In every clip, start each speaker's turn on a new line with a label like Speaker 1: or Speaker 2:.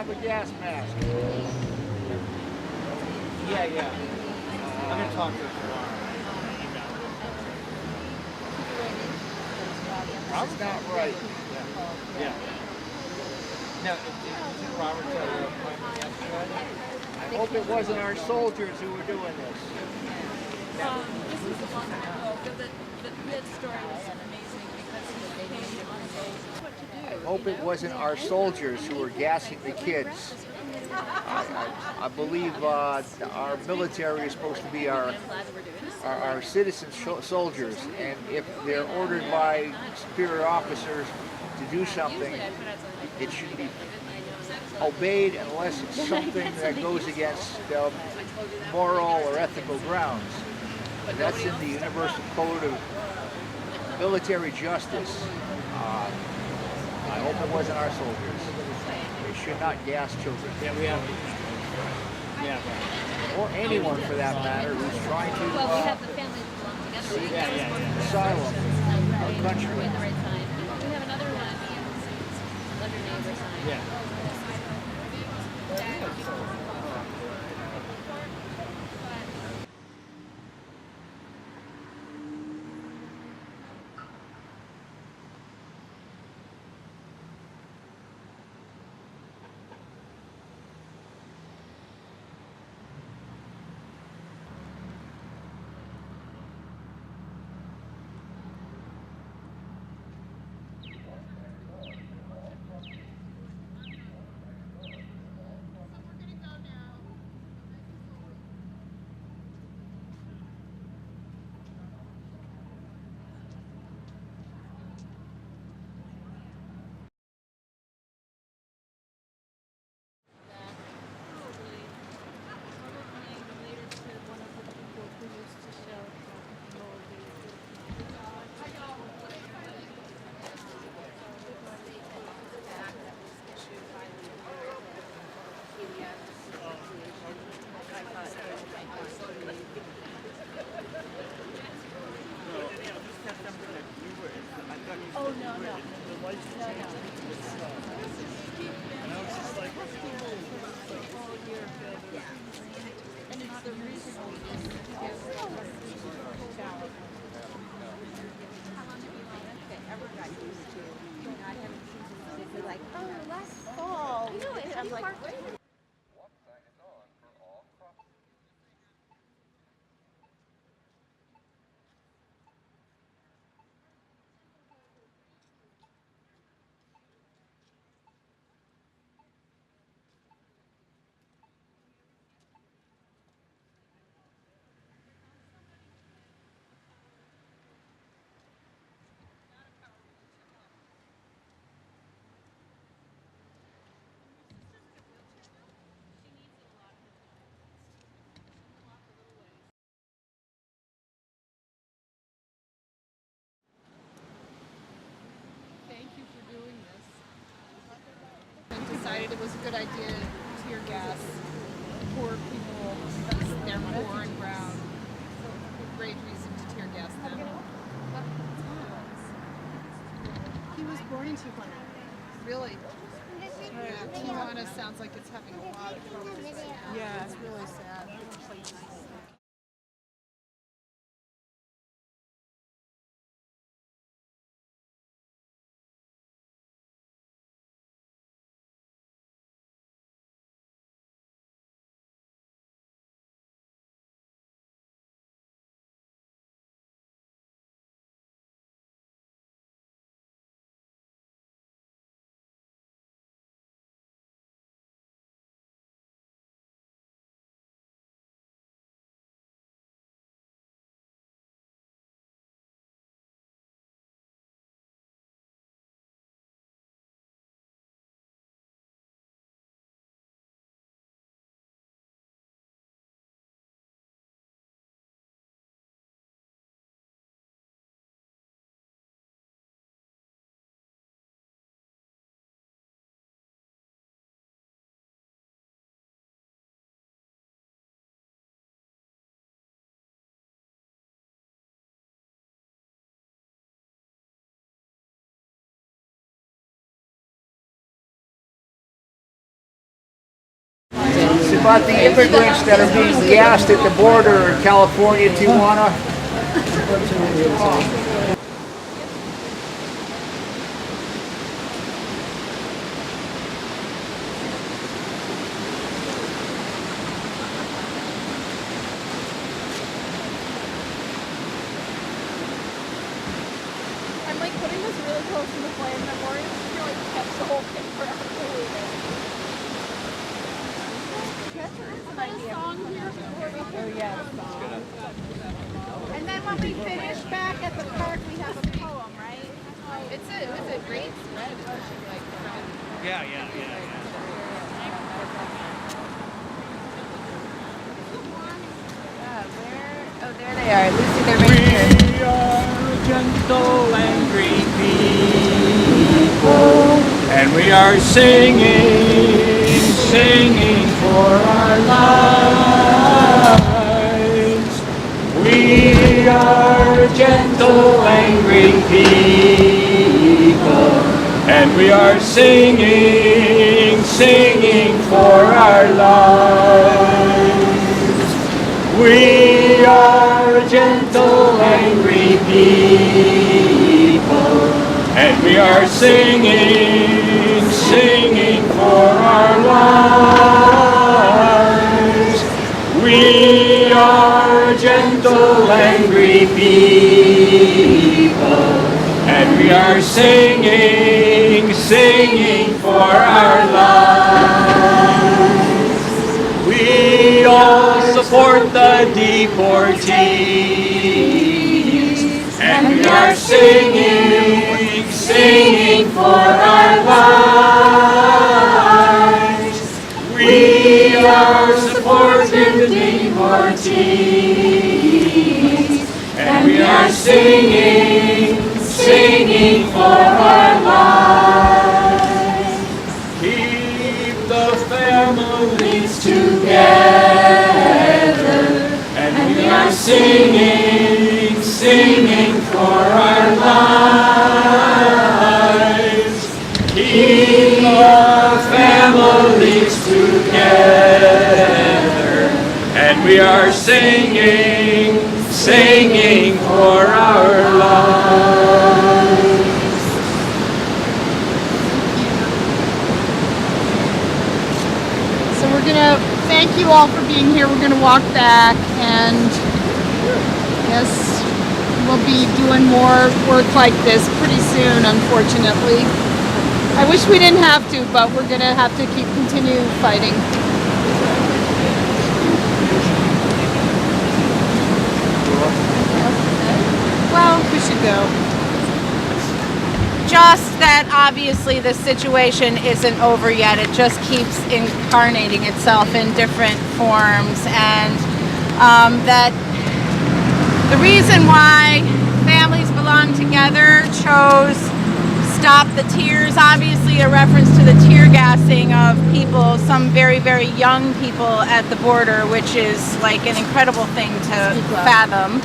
Speaker 1: have a gas mask.
Speaker 2: Yeah. I'm gonna talk to her tomorrow.
Speaker 1: That's not right.
Speaker 2: Yeah. Now, did Robert tell you appointment yesterday?
Speaker 1: I hope it wasn't our soldiers who were doing this.
Speaker 3: This was a long time ago. The mid story was amazing because he came on what to do.
Speaker 1: I hope it wasn't our soldiers who were gassing the kids. I believe our military is supposed to be our citizen soldiers, and if they're ordered by superior officers to do something, it should be obeyed unless it's something that goes against moral or ethical grounds. That's in the Universal Code of Military Justice. I hope it wasn't our soldiers. They should not gas children.
Speaker 2: Yeah, we have. Yeah.
Speaker 1: Or anyone for that matter who's trying to
Speaker 3: Well, we have the families that belong together.
Speaker 2: Yeah.
Speaker 1: asylum our country.
Speaker 3: We have another one. Love your neighbor sign.
Speaker 2: Yeah.
Speaker 3: Oh, no. And it's the reason
Speaker 4: like, oh, last fall.
Speaker 3: I know, and I'm like,
Speaker 5: Thank you for doing this. And decided it was a good idea to tear gas poor people because they're poor and brown. Great reason to tear gas them. He was born in Tijuana. Really? Tijuana sounds like it's having a lot of trouble. Yeah, it's really sad.
Speaker 1: about the immigrants that are being gassed at the border in California, Tijuana?
Speaker 5: I'm like putting this really close to the flame memorial. I feel like it kept the whole thing forever.
Speaker 4: And then when we finish back at the park, we have a poem, right?
Speaker 5: It's a great spread.
Speaker 2: Yeah, yeah, yeah.
Speaker 4: Oh, there they are. Lucy, they're right here.
Speaker 6: We are gentle, angry people, and we are singing, singing for our lives. We are gentle, angry people, and we are singing, singing for our lives. We are gentle, angry people, and we are singing, singing for our lives. We are gentle, angry people, and we are singing, singing for our lives. We all support the deportees, and we are singing, singing for our lives. We are supporting the deportees, and we are singing, singing for our lives. Keep the families together, and we are singing, singing for our lives. Keep the families together, and we are singing, singing for our lives.
Speaker 5: So we're gonna thank you all for being here. We're gonna walk back, and yes, we'll be doing more work like this pretty soon, unfortunately. I wish we didn't have to, but we're gonna have to continue fighting. Well, we should go.
Speaker 4: Just that obviously the situation isn't over yet. It just keeps incarnating itself in different forms, and that the reason why Families Belong Together chose Stop the Tears, obviously a reference to the tear gassing of people, some very, very young people at the border, which is like an incredible thing to fathom.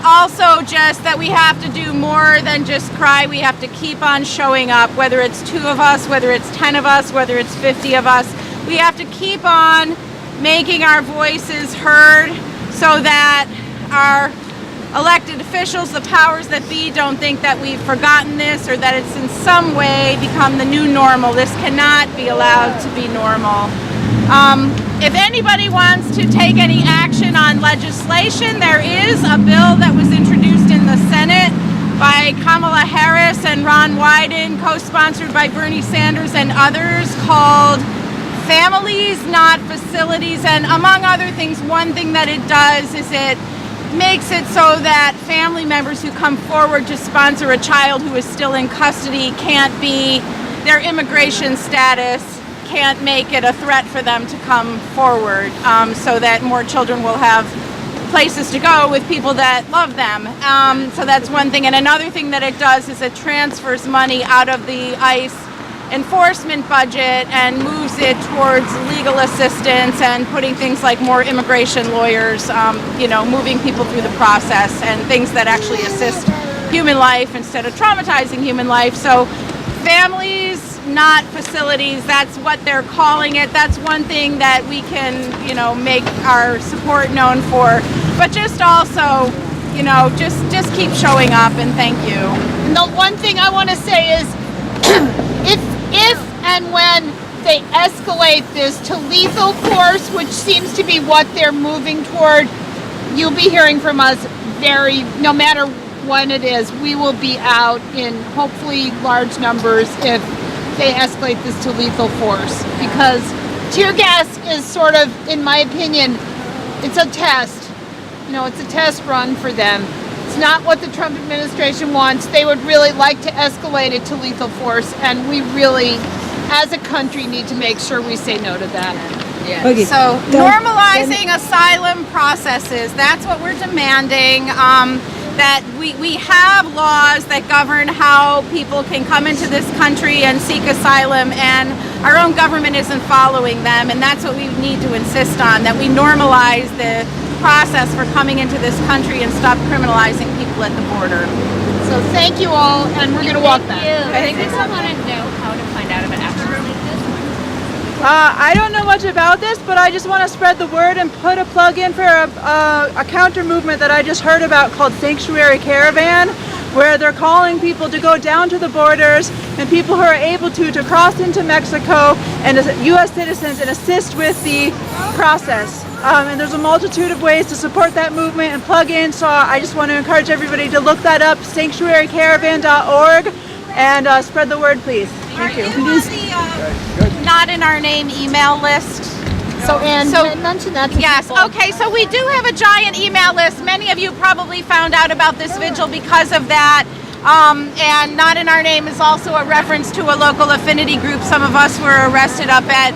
Speaker 4: Also, just that we have to do more than just cry. We have to keep on showing up, whether it's 2 of us, whether it's 10 of us, whether it's 50 of us. We have to keep on making our voices heard so that our elected officials, the powers that be, don't think that we've forgotten this or that it's in some way become the new normal. This cannot be allowed to be normal. If anybody wants to take any action on legislation, there is a bill that was introduced in the Senate by Kamala Harris and Ron Wyden, co-sponsored by Bernie Sanders and others, called Families, Not Facilities. And among other things, one thing that it does is it makes it so that family members who come forward to sponsor a child who is still in custody can't be, their immigration status can't make it a threat for them to come forward, so that more children will have places to go with people that love them. So that's one thing. And another thing that it does is it transfers money out of the ICE enforcement budget and moves it towards legal assistance and putting things like more immigration lawyers, moving people through the process and things that actually assist human life instead of traumatizing human life. So Families not facilities. That's what they're calling it. That's one thing that we can, you know, make our support known for. But just also, you know, just keep showing up, and thank you.
Speaker 5: And the one thing I want to say is, if and when they escalate this to lethal force, which seems to be what they're moving toward, you'll be hearing from us no matter when it is. We will be out in hopefully large numbers if they escalate this to lethal force, because tear gas is sort of, in my opinion, it's a test. You know, it's a test run for them. It's not what the Trump administration wants. They would really like to escalate it to lethal force, and we really, as a country, need to make sure we say no to that.
Speaker 4: Yeah. Okay. So normalizing asylum processes, that's what we're demanding. That we have laws that govern how people can come into this country and seek asylum, and our own government isn't following them, and that's what we need to insist on, that we normalize the process for coming into this country and stop criminalizing people at the border.
Speaker 5: So thank you all, and we're going to walk back.
Speaker 7: I think I just want to know how to find out about actions like this.
Speaker 8: I don't know much about this, but I just want to spread the word and put a plug in for a counter movement that I just heard about called Sanctuary Caravan, where they're calling people to go down to the borders, and people who are able to cross into Mexico, and as U.S. citizens, and assist with the process. And there's a multitude of ways to support that movement and plug in, so I just want to encourage everybody to look that up, sanctuarycaravan.org, and spread the word, please. Thank you.
Speaker 4: Are you on the not in our name email list?
Speaker 5: So Anne, mention that to
Speaker 4: yes,
Speaker 5: people.
Speaker 4: okay, so we do have a giant email list. Many of you probably found out about this vigil because of that. And Not in Our Name is also a reference to a local affinity group. Some of us were arrested up at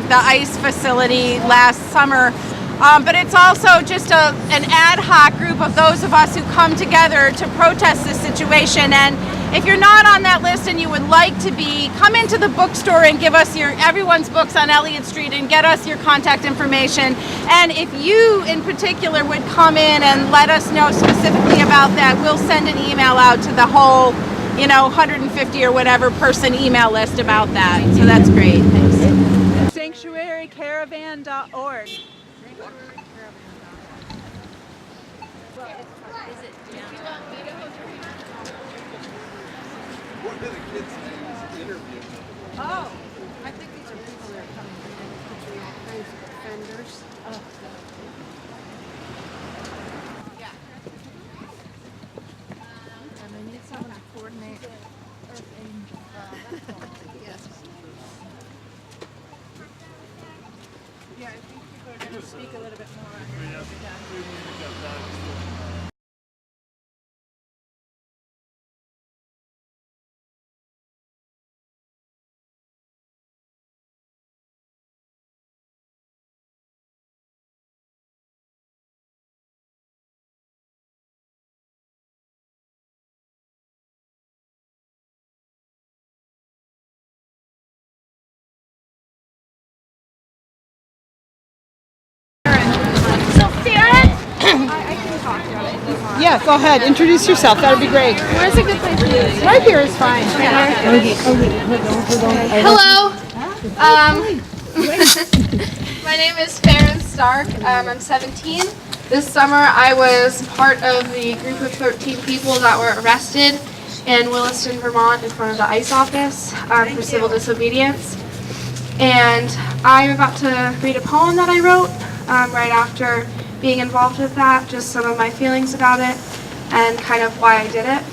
Speaker 4: the ICE facility last summer. But it's also just an ad hoc group of those of us who come together to protest this situation. And if you're not on that list and you would like to be, come into the bookstore and give us everyone's books on Elliott Street and get us your contact information. And if you in particular would come in and let us know specifically about that, we'll send an email out to the whole, 150 or whatever person email list about that. So that's great. Thanks.
Speaker 8: Sanctuarycaravan.org.
Speaker 5: Oh, I think these are people that are coming from the country, all kinds of offenders. Yeah. And I need someone to coordinate. Yes. Yeah, I think people are going to speak a little bit more. Yeah, go ahead. Introduce yourself. That would be great.
Speaker 7: Where's a good place to do this?
Speaker 5: Right here is fine.
Speaker 7: Hello. My name is Farron Stark. I'm 17. This summer I was part of the group of 13 people that were arrested in Williston, Vermont in front of the ICE office for civil disobedience. And I'm about to read a poem that I wrote right after being involved with that, just some of my feelings about it and kind of why I did it.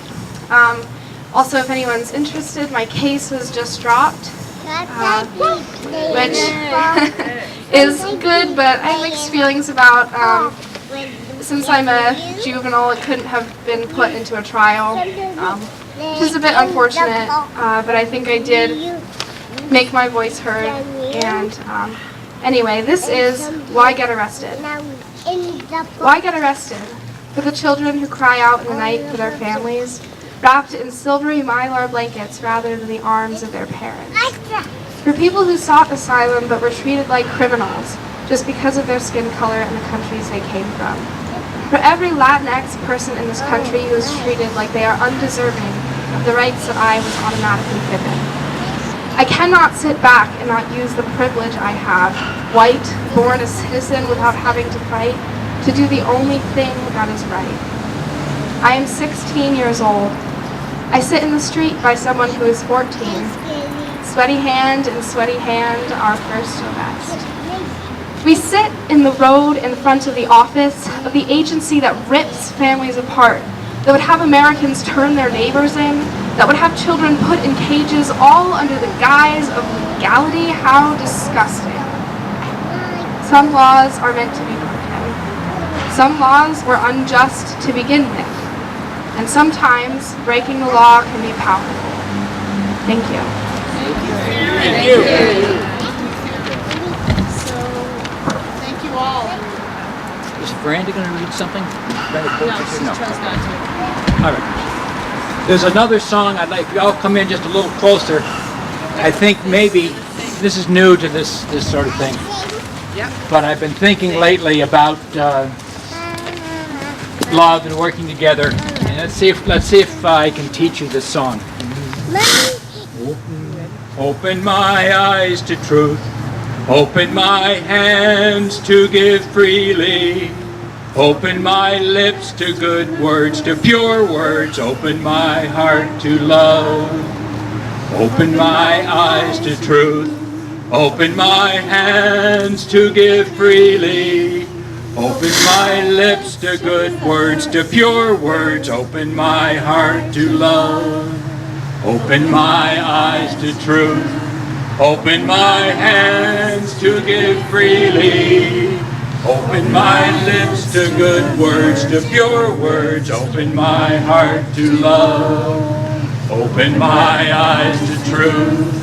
Speaker 7: Also, if anyone's interested, my case was just dropped, which is good, but I have mixed feelings about, since I'm a juvenile, it couldn't have been put into a trial, which is a bit unfortunate, but I think I did make my voice heard. And anyway, this is Why Get Arrested. Why get arrested? For the children who cry out in the night for their families, wrapped in silvery mylar blankets rather than the arms of their parents. For people who sought asylum but were treated like criminals just because of their skin color and the countries they came from. For every Latinx person in this country who is treated like they are undeserving of the rights that I was automatically given. I cannot sit back and not use the privilege I have, white, born a citizen without having to fight, to do the only thing that is right. I am 16 years old. I sit in the street by someone who is 14. Sweaty hand in sweaty hand, our first arrest. We sit in the road in front of the office of the agency that rips families apart, that would have Americans turn their neighbors in, that would have children put in cages all under the guise of legality. How disgusting. Some laws are meant to be broken. Some laws were unjust to begin with. And sometimes breaking the law can be powerful. Thank you.
Speaker 6: Thank you.
Speaker 5: So, thank you all.
Speaker 6: Is Brandy going to read something?
Speaker 5: No, she chose not to.
Speaker 6: All right. There's another song I'd like you all come in just a little closer. I think maybe this is new to this sort of thing. But I've been thinking lately about love and working together. And let's see if I can teach you this song. Open my eyes to truth. Open my hands to give freely. Open my lips to good words, to pure words. Open my heart to love. Open my eyes to truth. Open my hands to give freely. Open my lips to good words, to pure words. Open my heart to love. Open my eyes to truth. Open my hands to give freely. Open my lips to good words, to pure words. Open my heart to love. Open my eyes to truth.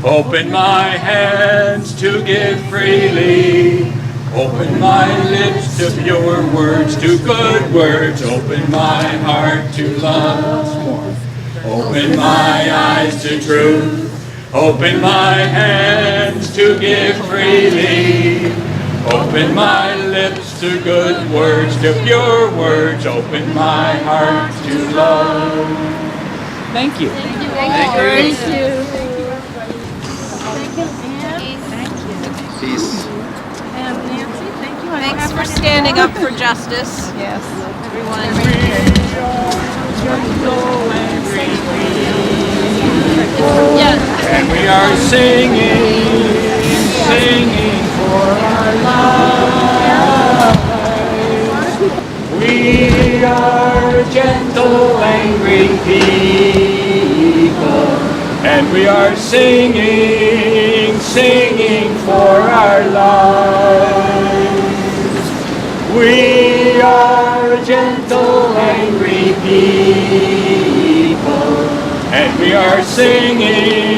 Speaker 6: Open my hands to give freely. Open my lips to pure words, to good words. Open my heart to love. Open my eyes to truth. Open my hands to give freely. Open my lips to good words, to pure words. Open my heart to love. Thank you.
Speaker 3: Thank you.
Speaker 1: Peace.
Speaker 3: And Nancy, thank you.
Speaker 4: Thanks for standing up for justice.
Speaker 8: Yes.
Speaker 4: Everyone.
Speaker 3: Yes.
Speaker 6: And we are singing for our lives. We are gentle, angry people. And we are singing for our lives. We are gentle, angry people. And we are singing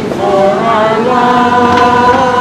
Speaker 6: for our lives.